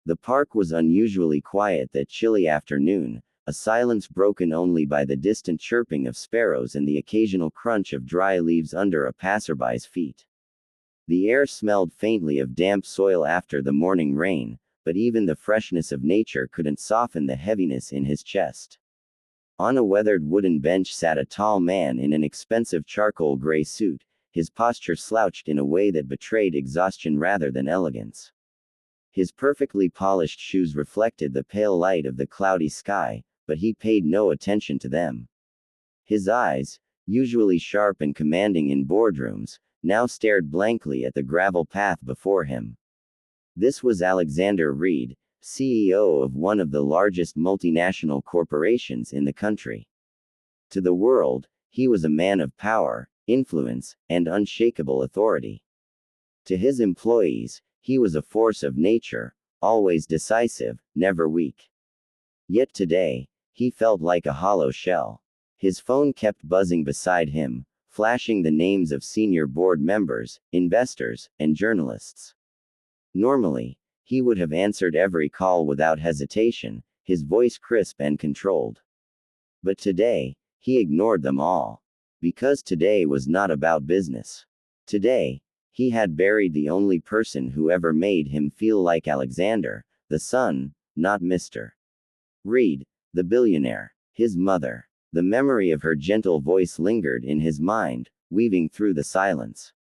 The park was unusually quiet that chilly afternoon, a silence broken only by the distant chirping of sparrows and the occasional crunch of dry leaves under a passerby's feet. The air smelled faintly of damp soil after the morning rain, but even the freshness of nature couldn't soften the heaviness in his chest. On a weathered wooden bench sat a tall man in an expensive charcoal gray suit, his posture slouched in a way that betrayed exhaustion rather than elegance. His perfectly polished shoes reflected the pale light of the cloudy sky, but he paid no attention to them. His eyes, usually sharp and commanding in boardrooms, now stared blankly at the gravel path before him. This was Alexander Reed, CEO of one of the largest multinational corporations in the country. To the world, he was a man of power, influence, and unshakable authority. To his employees, he was a force of nature, always decisive, never weak. Yet today, he felt like a hollow shell. His phone kept buzzing beside him, flashing the names of senior board members, investors, and journalists. Normally, he would have answered every call without hesitation, his voice crisp and controlled. But today, he ignored them all. Because today was not about business. Today, he had buried the only person who ever made him feel like Alexander, the son, not Mr. Reed, the billionaire. His mother. The memory of her gentle voice lingered in his mind, weaving through the silence.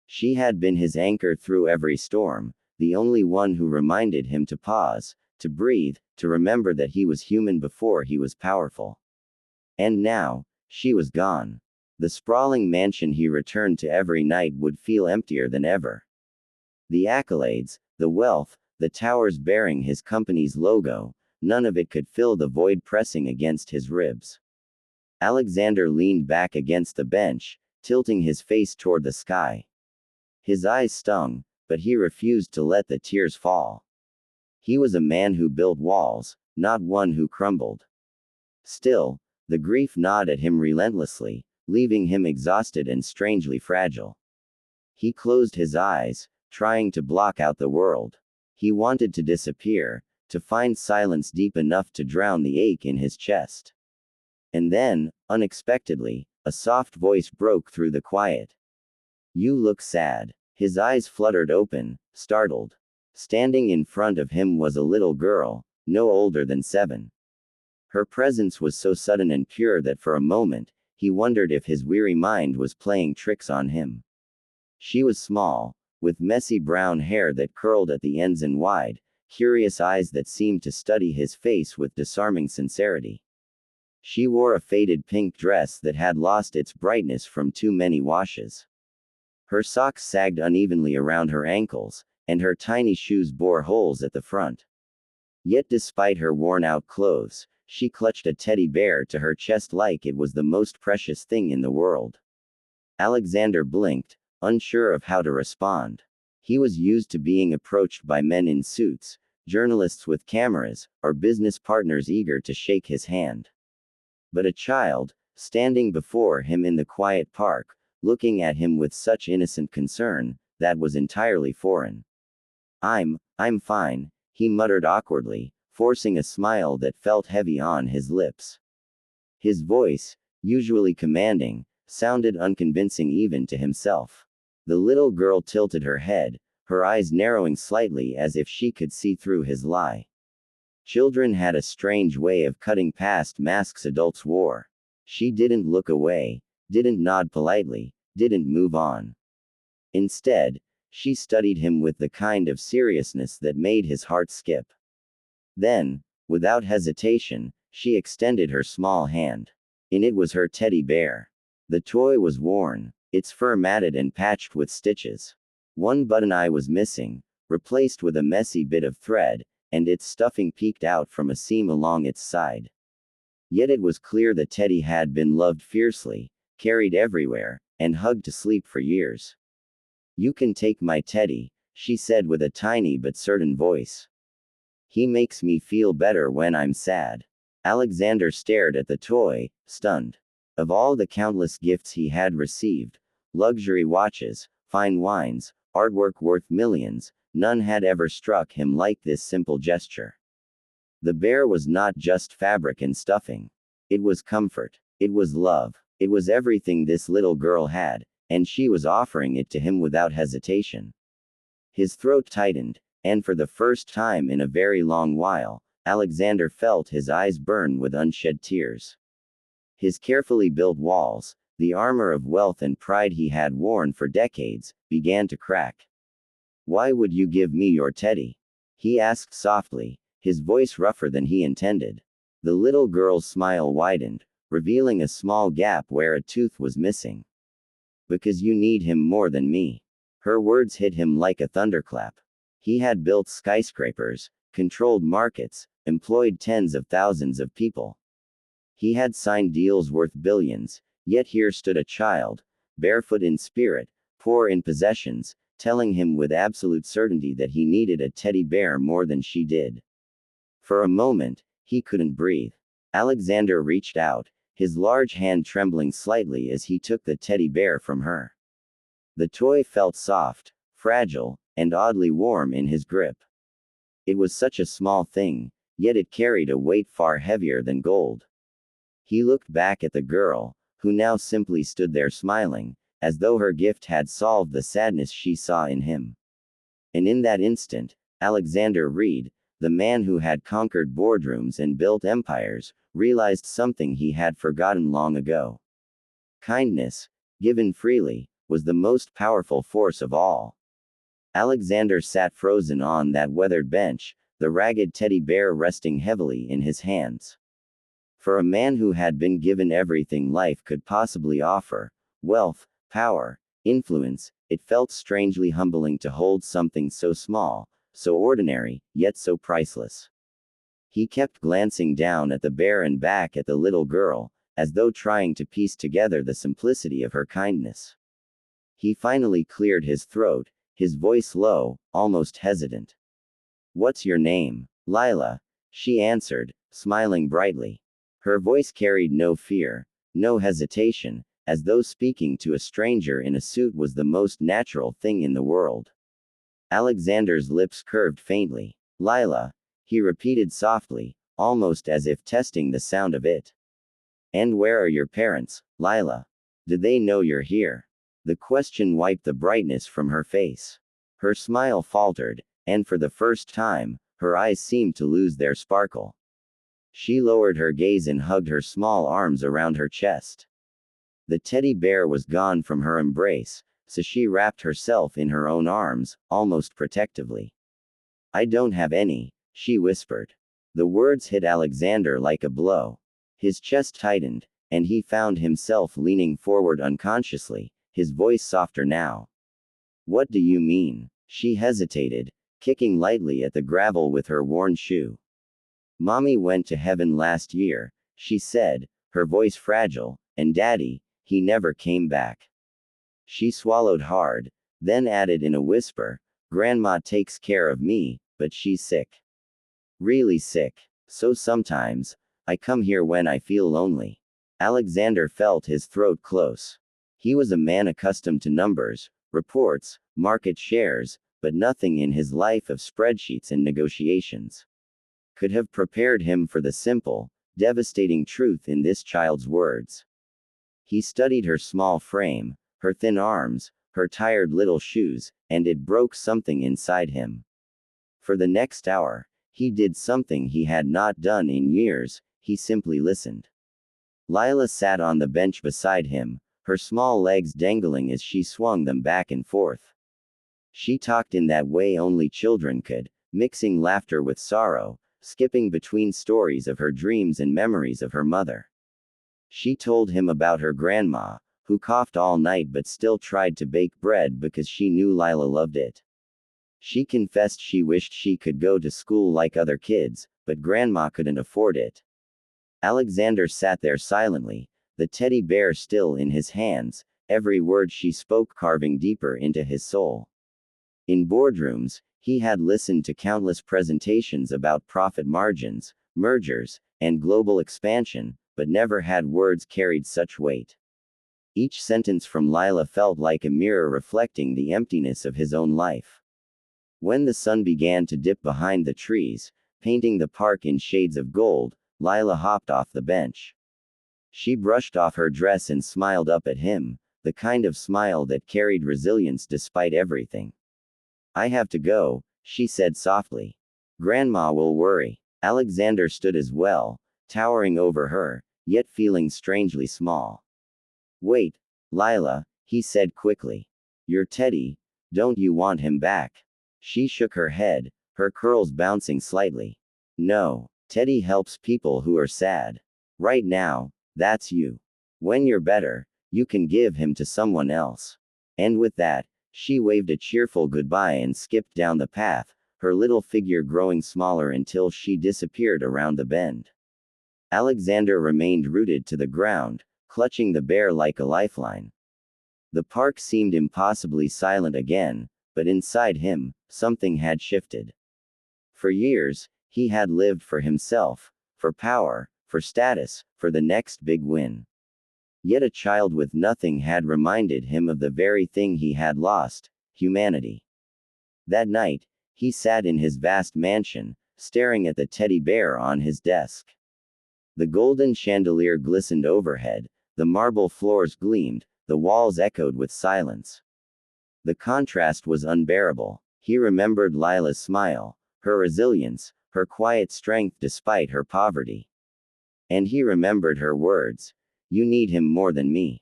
She had been his anchor through every storm, the only one who reminded him to pause, to breathe, to remember that he was human before he was powerful. And now, she was gone. The sprawling mansion he returned to every night would feel emptier than ever. The accolades, the wealth, the towers bearing his company's logo, none of it could fill the void pressing against his ribs. Alexander leaned back against the bench, tilting his face toward the sky. His eyes stung, but he refused to let the tears fall. He was a man who built walls, not one who crumbled. Still, the grief gnawed at him relentlessly, leaving him exhausted and strangely fragile. He closed his eyes, trying to block out the world. He wanted to disappear, to find silence deep enough to drown the ache in his chest. And then, unexpectedly, a soft voice broke through the quiet. "You look sad." His eyes fluttered open, startled. Standing in front of him was a little girl, no older than 7. Her presence was so sudden and pure that for a moment, he wondered if his weary mind was playing tricks on him. She was small, with messy brown hair that curled at the ends and wide, curious eyes that seemed to study his face with disarming sincerity. She wore a faded pink dress that had lost its brightness from too many washes. Her socks sagged unevenly around her ankles, and her tiny shoes bore holes at the front. Yet despite her worn-out clothes, she clutched a teddy bear to her chest like it was the most precious thing in the world. Alexander blinked, unsure of how to respond. He was used to being approached by men in suits, journalists with cameras, or business partners eager to shake his hand. But a child, standing before him in the quiet park, looking at him with such innocent concern, that was entirely foreign. I'm fine," he muttered awkwardly, forcing a smile that felt heavy on his lips. His voice, usually commanding, sounded unconvincing even to himself. The little girl tilted her head, her eyes narrowing slightly as if she could see through his lie. Children had a strange way of cutting past masks adults wore. She didn't look away, didn't nod politely, didn't move on. Instead, she studied him with the kind of seriousness that made his heart skip. Then, without hesitation, she extended her small hand. In it was her teddy bear. The toy was worn, its fur matted and patched with stitches. One button eye was missing, replaced with a messy bit of thread, and its stuffing peeked out from a seam along its side. Yet it was clear the teddy had been loved fiercely, carried everywhere, and hugged to sleep for years. "You can take my teddy," she said with a tiny but certain voice. "He makes me feel better when I'm sad." Alexander stared at the toy, stunned. Of all the countless gifts he had received, luxury watches, fine wines, artwork worth millions, none had ever struck him like this simple gesture. The bear was not just fabric and stuffing. It was comfort. It was love. It was everything this little girl had, and she was offering it to him without hesitation. His throat tightened, and for the first time in a very long while, Alexander felt his eyes burn with unshed tears. His carefully built walls, the armor of wealth and pride he had worn for decades, began to crack. "Why would you give me your teddy?" he asked softly, his voice rougher than he intended. The little girl's smile widened, revealing a small gap where a tooth was missing. "Because you need him more than me." Her words hit him like a thunderclap. He had built skyscrapers, controlled markets, employed tens of thousands of people. He had signed deals worth billions, yet here stood a child, barefoot in spirit, poor in possessions, telling him with absolute certainty that he needed a teddy bear more than she did. For a moment, he couldn't breathe. Alexander reached out, his large hand trembling slightly as he took the teddy bear from her. The toy felt soft, fragile, and oddly warm in his grip. It was such a small thing, yet it carried a weight far heavier than gold. He looked back at the girl, who now simply stood there smiling, as though her gift had solved the sadness she saw in him. And in that instant, Alexander Reed, the man who had conquered boardrooms and built empires, realized something he had forgotten long ago. Kindness, given freely, was the most powerful force of all. Alexander sat frozen on that weathered bench, the ragged teddy bear resting heavily in his hands. For a man who had been given everything life could possibly offer, wealth, power, influence, it felt strangely humbling to hold something so small, so ordinary, yet so priceless. He kept glancing down at the bear and back at the little girl, as though trying to piece together the simplicity of her kindness. He finally cleared his throat, his voice low, almost hesitant. "What's your name?" "Lila," she answered, smiling brightly. Her voice carried no fear, no hesitation, as though speaking to a stranger in a suit was the most natural thing in the world. Alexander's lips curved faintly. "Lila," he repeated softly, almost as if testing the sound of it. "And where are your parents, Lila? Do they know you're here?" The question wiped the brightness from her face. Her smile faltered, and for the first time, her eyes seemed to lose their sparkle. She lowered her gaze and hugged her small arms around her chest. The teddy bear was gone from her embrace, so she wrapped herself in her own arms, almost protectively. "I don't have any," she whispered. The words hit Alexander like a blow. His chest tightened, and he found himself leaning forward unconsciously, his voice softer now. "What do you mean?" She hesitated, kicking lightly at the gravel with her worn shoe. "Mommy went to heaven last year," she said, her voice fragile, "and Daddy, he never came back." She swallowed hard, then added in a whisper, "Grandma takes care of me, but she's sick. Really sick. So sometimes, I come here when I feel lonely." Alexander felt his throat close. He was a man accustomed to numbers, reports, market shares, but nothing in his life of spreadsheets and negotiations could have prepared him for the simple, devastating truth in this child's words. He studied her small frame, her thin arms, her tired little shoes, and it broke something inside him. For the next hour, he did something he had not done in years, he simply listened. Lila sat on the bench beside him, her small legs dangling as she swung them back and forth. She talked in that way only children could, mixing laughter with sorrow, skipping between stories of her dreams and memories of her mother. She told him about her grandma, who coughed all night but still tried to bake bread because she knew Lila loved it. She confessed she wished she could go to school like other kids, but grandma couldn't afford it. Alexander sat there silently, the teddy bear still in his hands, every word she spoke carving deeper into his soul. In boardrooms, he had listened to countless presentations about profit margins, mergers, and global expansion, but never had words carried such weight. Each sentence from Lila felt like a mirror reflecting the emptiness of his own life. When the sun began to dip behind the trees, painting the park in shades of gold, Lila hopped off the bench. She brushed off her dress and smiled up at him, the kind of smile that carried resilience despite everything. "I have to go," she said softly. "Grandma will worry." Alexander stood as well, towering over her, yet feeling strangely small. "Wait, Lila," he said quickly. "Your Teddy, don't you want him back?" She shook her head, her curls bouncing slightly. "No, Teddy helps people who are sad. Right now, that's you. When you're better, you can give him to someone else." And with that, she waved a cheerful goodbye and skipped down the path, her little figure growing smaller until she disappeared around the bend. Alexander remained rooted to the ground, clutching the bear like a lifeline. The park seemed impossibly silent again, but inside him, something had shifted. For years, he had lived for himself, for power, for status, for the next big win. Yet a child with nothing had reminded him of the very thing he had lost: humanity. That night, he sat in his vast mansion, staring at the teddy bear on his desk. The golden chandelier glistened overhead, the marble floors gleamed, the walls echoed with silence. The contrast was unbearable. He remembered Lila's smile, her resilience, her quiet strength despite her poverty. And he remembered her words: "You need him more than me."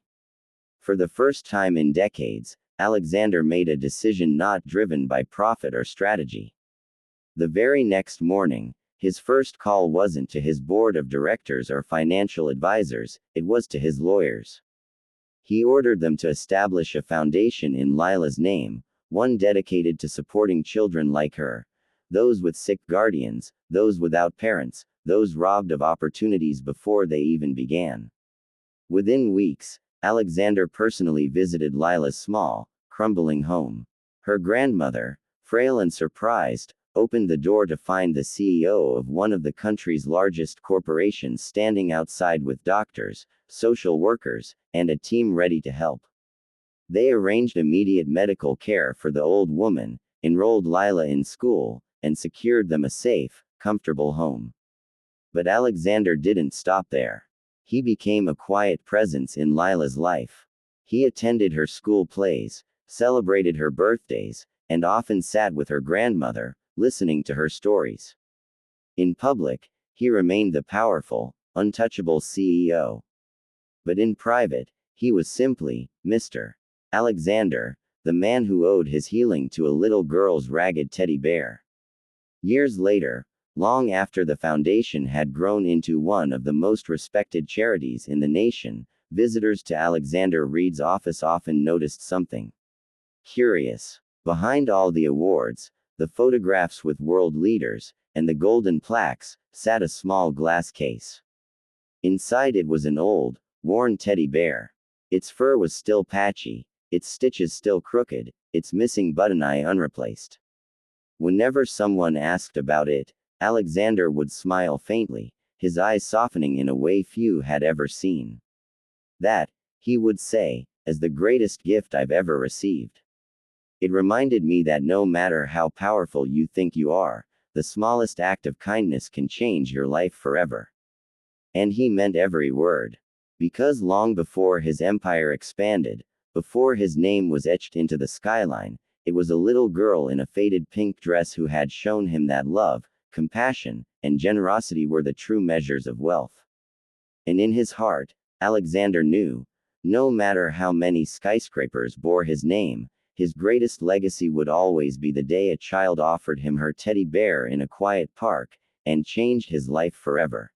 For the first time in decades, Alexander made a decision not driven by profit or strategy. The very next morning, his first call wasn't to his board of directors or financial advisors, it was to his lawyers. He ordered them to establish a foundation in Lila's name, one dedicated to supporting children like her, those with sick guardians, those without parents, those robbed of opportunities before they even began. Within weeks, Alexander personally visited Lila's small, crumbling home. Her grandmother, frail and surprised, opened the door to find the CEO of one of the country's largest corporations standing outside with doctors, social workers, and a team ready to help. They arranged immediate medical care for the old woman, enrolled Lila in school, and secured them a safe, comfortable home. But Alexander didn't stop there. He became a quiet presence in Lila's life. He attended her school plays, celebrated her birthdays, and often sat with her grandmother, listening to her stories. In public, he remained the powerful, untouchable CEO. But in private, he was simply Mr. Alexander, the man who owed his healing to a little girl's ragged teddy bear. Years later, long after the foundation had grown into one of the most respected charities in the nation, visitors to Alexander Reed's office often noticed something curious. Behind all the awards, the photographs with world leaders, and the golden plaques, sat a small glass case. Inside it was an old, worn teddy bear. Its fur was still patchy, its stitches still crooked, its missing button eye unreplaced. Whenever someone asked about it, Alexander would smile faintly, his eyes softening in a way few had ever seen. "That," he would say, "is the greatest gift I've ever received. It reminded me that no matter how powerful you think you are, the smallest act of kindness can change your life forever." And he meant every word. Because long before his empire expanded, before his name was etched into the skyline, it was a little girl in a faded pink dress who had shown him that love, compassion, and generosity were the true measures of wealth. And in his heart, Alexander knew, no matter how many skyscrapers bore his name, his greatest legacy would always be the day a child offered him her teddy bear in a quiet park, and changed his life forever.